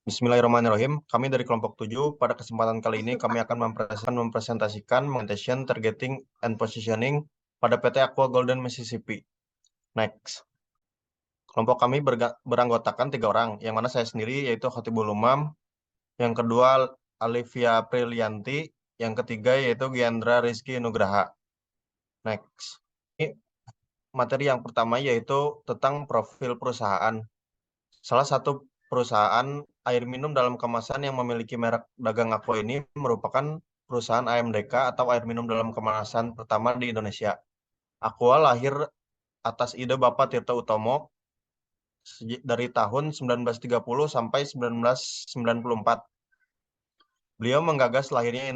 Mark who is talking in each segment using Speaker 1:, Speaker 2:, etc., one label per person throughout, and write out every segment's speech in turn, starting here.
Speaker 1: Bismillahirrahmanirrahim. Kami dari kelompok 7, pada kesempatan kali ini kami akan mempresentasikan mengenai targeting and positioning pada PT Aqua Golden Mississippi. Next. Kelompok kami beranggotakan 3 orang, yang mana saya sendiri yaitu Khotibul Umam, yang kedua Alivia Prilianti, yang ketiga yaitu Giandra Rizky Nugraha. Next. Ini materi yang pertama yaitu tentang profil perusahaan. Salah satu perusahaan air minum dalam kemasan yang memiliki merek dagang Aqua ini merupakan perusahaan AMDK atau air minum dalam kemasan pertama di Indonesia. Aqua lahir atas ide Bapak Tirta Utomo dari tahun 1930 sampai 1994. Beliau menggagas lahirnya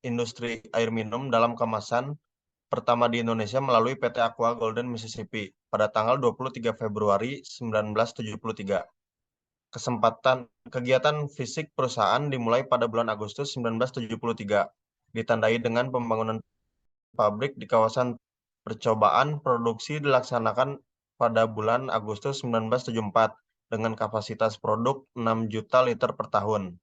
Speaker 1: industri air minum dalam kemasan pertama di Indonesia melalui PT Aqua Golden Mississippi pada tanggal 23 Februari 1973. Kegiatan fisik perusahaan dimulai pada bulan Agustus 1973, ditandai dengan pembangunan pabrik di kawasan. Percobaan produksi dilaksanakan pada bulan Agustus 1974 dengan kapasitas produk 6 juta liter per tahun.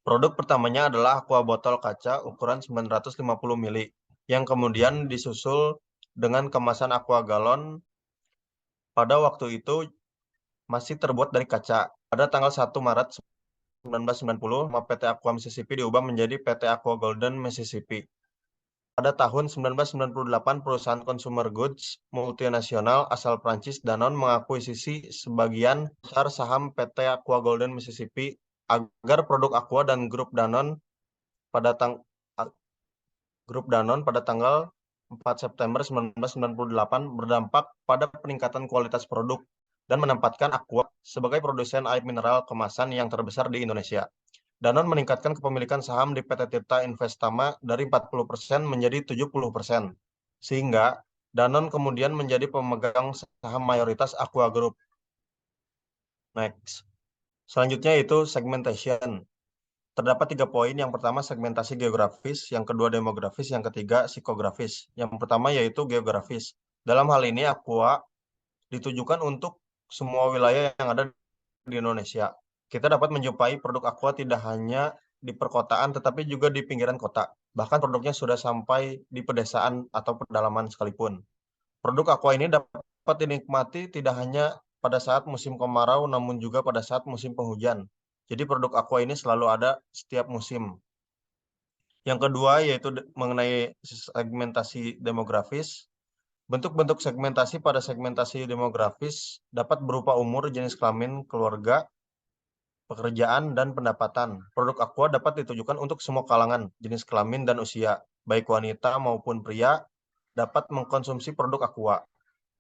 Speaker 1: Produk pertamanya adalah aqua botol kaca ukuran 950 mili, yang kemudian disusul dengan kemasan aqua galon. Pada waktu itu masih terbuat dari kaca. Pada tanggal 1 Maret 1990, PT Aqua Mississippi diubah menjadi PT Aqua Golden Mississippi. Pada tahun 1998, perusahaan consumer goods multinasional asal Prancis Danone mengakuisisi sebagian besar saham PT Aqua Golden Mississippi agar produk Aqua dan pada grup Danone pada tanggal 4 September 1998 berdampak pada peningkatan kualitas produk dan menempatkan Aqua sebagai produsen air mineral kemasan yang terbesar di Indonesia. Danone meningkatkan kepemilikan saham di PT Tirta Investama dari 40% menjadi 70%, sehingga Danone kemudian menjadi pemegang saham mayoritas Aqua Group. Next. Selanjutnya itu segmentation. Terdapat 3 poin. Yang pertama segmentasi geografis, yang kedua demografis, yang ketiga psikografis. Yang pertama yaitu geografis. Dalam hal ini Aqua ditujukan untuk semua wilayah yang ada di Indonesia. Kita dapat menjumpai produk Aqua tidak hanya di perkotaan tetapi juga di pinggiran kota. Bahkan produknya sudah sampai di pedesaan atau pedalaman sekalipun. Produk Aqua ini dapat dinikmati tidak hanya pada saat musim kemarau namun juga pada saat musim penghujan. Jadi produk Aqua ini selalu ada setiap musim. Yang kedua yaitu mengenai segmentasi demografis. Bentuk-bentuk segmentasi pada segmentasi demografis dapat berupa umur, jenis kelamin, keluarga, pekerjaan, dan pendapatan. Produk Aqua dapat ditujukan untuk semua kalangan, jenis kelamin, dan usia. Baik wanita maupun pria dapat mengkonsumsi produk Aqua.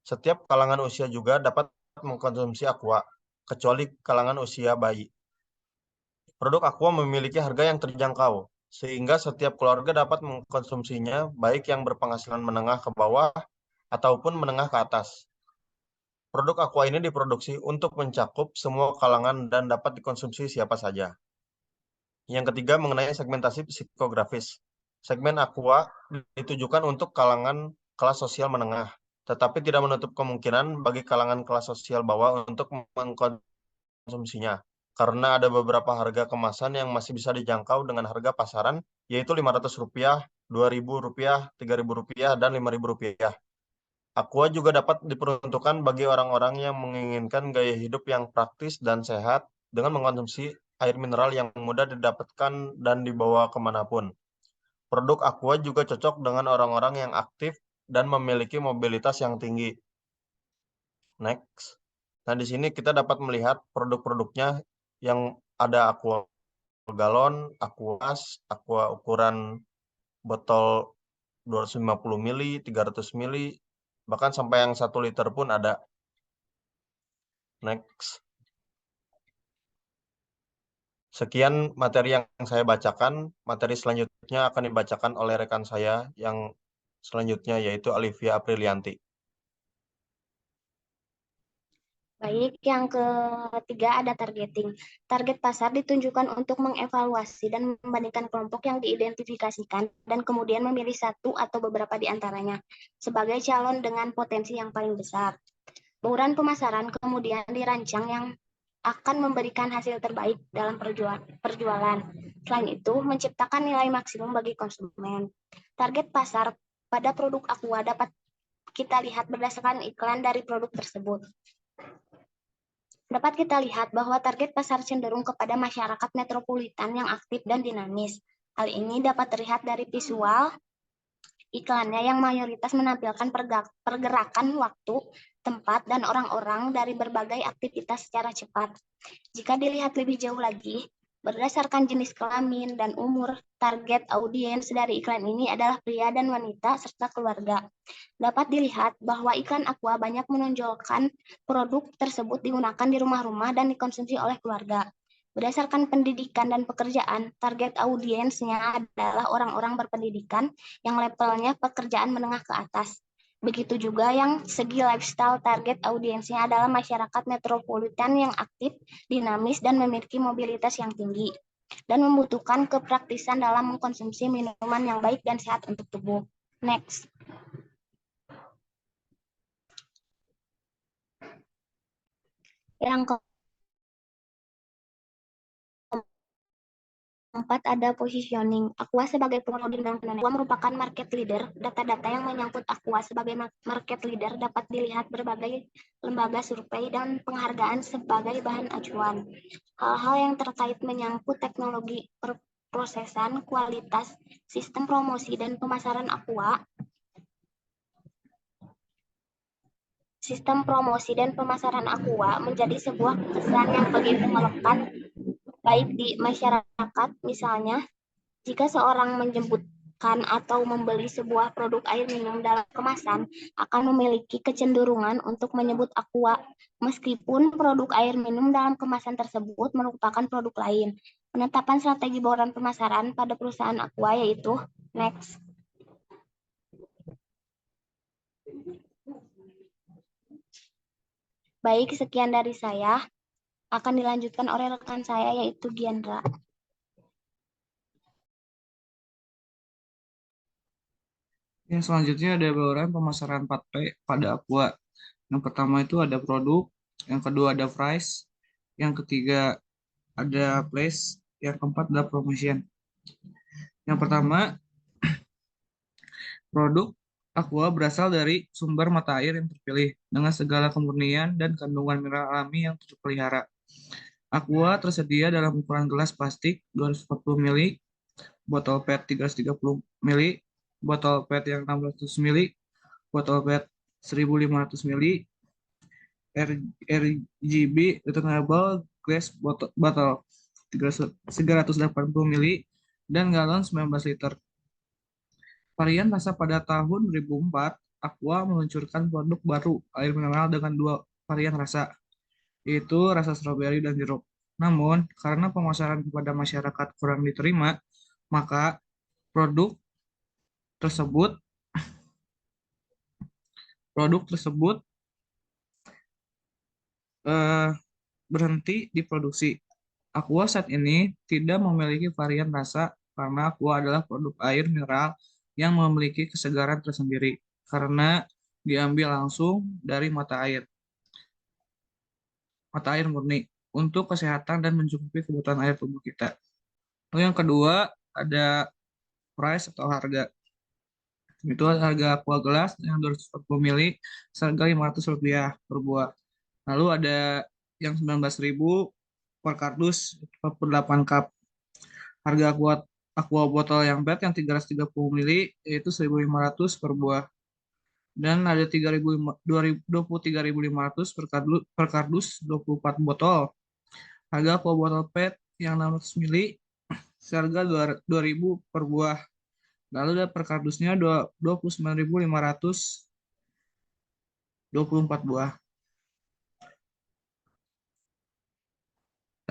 Speaker 1: Setiap kalangan usia juga dapat mengkonsumsi Aqua, kecuali kalangan usia bayi. Produk Aqua memiliki harga yang terjangkau, sehingga setiap keluarga dapat mengkonsumsinya, baik yang berpenghasilan menengah ke bawah ataupun menengah ke atas. Produk Aqua ini diproduksi untuk mencakup semua kalangan dan dapat dikonsumsi siapa saja. Yang ketiga mengenai segmentasi psikografis. Segmen Aqua ditujukan untuk kalangan kelas sosial menengah, tetapi tidak menutup kemungkinan bagi kalangan kelas sosial bawah untuk mengkonsumsinya. Karena ada beberapa harga kemasan yang masih bisa dijangkau dengan harga pasaran, yaitu Rp500, Rp2.000, Rp3.000, dan Rp5.000. Aqua juga dapat diperuntukkan bagi orang-orang yang menginginkan gaya hidup yang praktis dan sehat dengan mengkonsumsi air mineral yang mudah didapatkan dan dibawa kemanapun. Produk Aqua juga cocok dengan orang-orang yang aktif dan memiliki mobilitas yang tinggi. Next. Nah, di sini kita dapat melihat produk-produknya yang ada Aqua galon, Aquas, Aqua ukuran botol 250 mili, 300 mili, bahkan sampai yang 1 liter pun ada. Next. Sekian materi yang saya bacakan. Materi selanjutnya akan dibacakan oleh rekan saya yang selanjutnya yaitu Alivia Aprilianti.
Speaker 2: Baik, yang ketiga ada targeting. Target pasar ditunjukkan untuk mengevaluasi dan membandingkan kelompok yang diidentifikasikan dan kemudian memilih satu atau beberapa di antaranya sebagai calon dengan potensi yang paling besar. Bauran pemasaran kemudian dirancang yang akan memberikan hasil terbaik dalam perjualan. Selain itu, menciptakan nilai maksimum bagi konsumen. Target pasar pada produk Aqua dapat kita lihat berdasarkan iklan dari produk tersebut. Dapat kita lihat bahwa target pasar cenderung kepada masyarakat metropolitan yang aktif dan dinamis. Hal ini dapat terlihat dari visual iklannya yang mayoritas menampilkan pergerakan waktu, tempat, dan orang-orang dari berbagai aktivitas secara cepat. Jika dilihat lebih jauh lagi, berdasarkan jenis kelamin dan umur, target audiens dari iklan ini adalah pria dan wanita serta keluarga. Dapat dilihat bahwa iklan Aqua banyak menonjolkan produk tersebut digunakan di rumah-rumah dan dikonsumsi oleh keluarga. Berdasarkan pendidikan dan pekerjaan, target audiensnya adalah orang-orang berpendidikan yang levelnya pekerjaan menengah ke atas. Begitu juga yang segi lifestyle, target audiensnya adalah masyarakat metropolitan yang aktif, dinamis, dan memiliki mobilitas yang tinggi, dan membutuhkan kepraktisan dalam mengkonsumsi minuman yang baik dan sehat untuk tubuh. Next. Yang keempat ada positioning. Aqua sebagai produk dalam Aqua merupakan market leader. Data-data yang menyangkut Aqua sebagai market leader dapat dilihat berbagai lembaga survei dan penghargaan sebagai bahan acuan. Hal-hal yang terkait menyangkut teknologi prosesan, kualitas, sistem promosi dan pemasaran Aqua, sistem promosi dan pemasaran Aqua menjadi sebuah kesan yang begitu melekat baik di masyarakat. Misalnya, jika seorang menyebutkan atau membeli sebuah produk air minum dalam kemasan, akan memiliki kecenderungan untuk menyebut Aqua, meskipun produk air minum dalam kemasan tersebut merupakan produk lain. Penetapan strategi bauran pemasaran pada perusahaan Aqua yaitu next. Baik, sekian dari saya. Akan dilanjutkan oleh rekan saya yaitu Giandra.
Speaker 3: Yang selanjutnya ada bauran pemasaran 4P pada Aqua. Yang pertama itu ada produk, yang kedua ada price, yang ketiga ada place, yang keempat ada promotion. Yang pertama, produk Aqua berasal dari sumber mata air yang terpilih dengan segala kemurnian dan kandungan mineral alami yang terpelihara. Aqua tersedia dalam ukuran gelas plastik 240 ml, botol PET 330 ml, botol PET yang 600 ml, botol PET 1500 ml, RGB returnable glass botol 380 ml, dan galon 19 liter. Varian rasa pada tahun 2004, Aqua meluncurkan produk baru air mineral dengan 2 varian rasa, yaitu rasa stroberi dan jeruk. Namun, karena pemasaran kepada masyarakat kurang diterima, maka produk tersebut berhenti diproduksi. Aqua saat ini tidak memiliki varian rasa karena Aqua adalah produk air mineral yang memiliki kesegaran tersendiri karena diambil langsung dari mata air murni untuk kesehatan dan mencukupi kebutuhan air tubuh kita. Lalu yang kedua ada price atau harga. Itu harga Aqua gelas yang 240 ml seharga Rp500 per buah. Lalu ada yang 19.000 per kardus 48 cup. Harga aqua botol yang PET yang 330 ml yaitu 1.500 per buah. Dan ada 23.500 per kardus 24 botol. Harga aqua botol PET yang 600 ml seharga 2.000 per buah. Lalu ada per kardusnya 29.500 24 buah.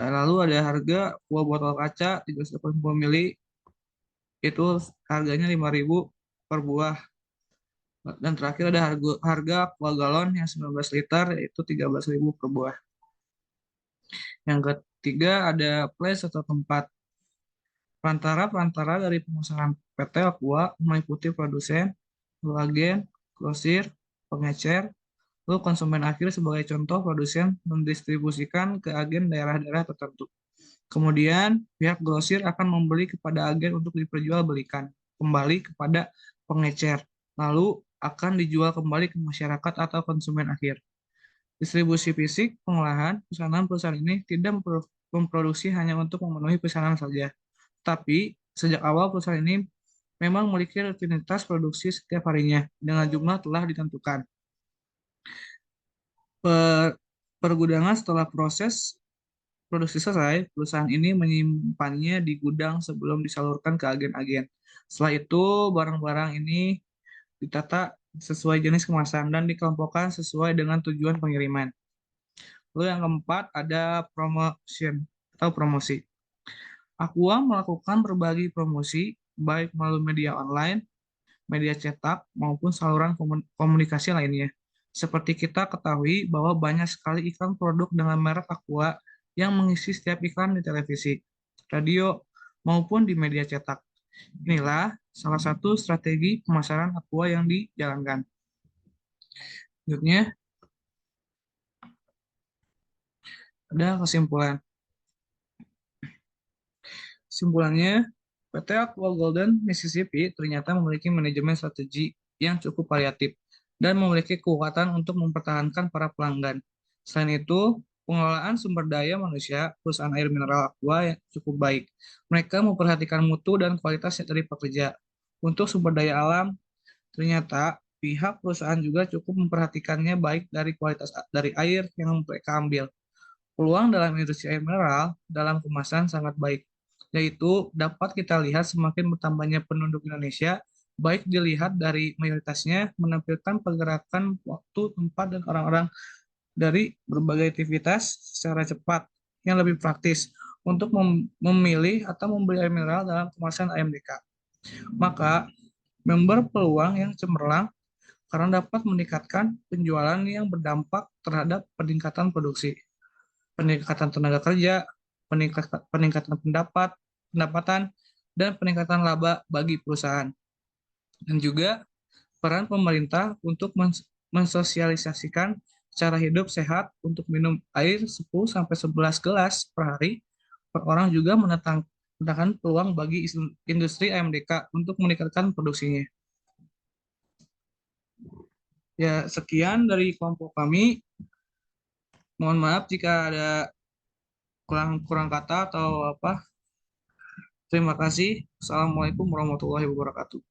Speaker 3: Dan lalu ada harga aqua botol kaca 380 ml itu harganya 5.000 per buah. Dan terakhir ada harga aqua galon yang 19 liter yaitu 13.000 per buah. Yang ketiga ada place atau tempat. Perantara dari pemasaran PT Aqua meliputi produsen, agen, grosir, pengecer, Lalu konsumen akhir sebagai contoh produsen mendistribusikan ke agen daerah-daerah tertentu. Kemudian pihak grosir akan membeli kepada agen untuk diperjualbelikan kembali kepada pengecer. Lalu akan dijual kembali ke masyarakat atau konsumen akhir. Distribusi fisik, pengolahan, perusahaan ini tidak memproduksi hanya untuk memenuhi pesanan saja. Tapi sejak awal perusahaan ini memang memiliki rutinitas produksi setiap harinya dengan jumlah telah ditentukan. Pergudangan setelah proses produksi selesai, perusahaan ini menyimpannya di gudang sebelum disalurkan ke agen-agen. Setelah itu, barang-barang ini ditata sesuai jenis kemasan dan dikelompokkan sesuai dengan tujuan pengiriman. Lalu yang keempat ada promotion atau promosi. Aqua melakukan berbagai promosi baik melalui media online, media cetak, maupun saluran komunikasi lainnya. Seperti kita ketahui bahwa banyak sekali iklan produk dengan merek Aqua yang mengisi setiap iklan di televisi, radio, maupun di media cetak. Inilah salah satu strategi pemasaran Aqua yang dijalankan. Selanjutnya, ada kesimpulan. Kesimpulannya, PT Aqua Golden Mississippi ternyata memiliki manajemen strategi yang cukup variatif dan memiliki kekuatan untuk mempertahankan para pelanggan. Selain itu, pengelolaan sumber daya manusia perusahaan air mineral Aqua yang cukup baik. Mereka memperhatikan mutu dan kualitas dari pekerja. Untuk sumber daya alam, ternyata pihak perusahaan juga cukup memperhatikannya baik dari kualitas dari air yang mereka ambil. Peluang dalam industri air mineral dalam kemasan sangat baik, yaitu dapat kita lihat semakin bertambahnya penduduk Indonesia, baik dilihat dari mayoritasnya menampilkan pergerakan waktu, tempat, dan orang-orang dari berbagai aktivitas secara cepat yang lebih praktis untuk memilih atau membeli air mineral dalam kemasan AMDK. Maka, member peluang yang cemerlang karena dapat meningkatkan penjualan yang berdampak terhadap peningkatan produksi, peningkatan tenaga kerja, peningkatan pendapatan, dan peningkatan laba bagi perusahaan. Dan juga peran pemerintah untuk mensosialisasikan cara hidup sehat untuk minum air 10-11 gelas per hari per orang juga mendatangkan peluang bagi industri AMDK untuk meningkatkan produksinya. Ya, sekian dari kelompok kami. Mohon maaf jika ada kurang kata atau apa. Terima kasih. Assalamualaikum warahmatullahi wabarakatuh.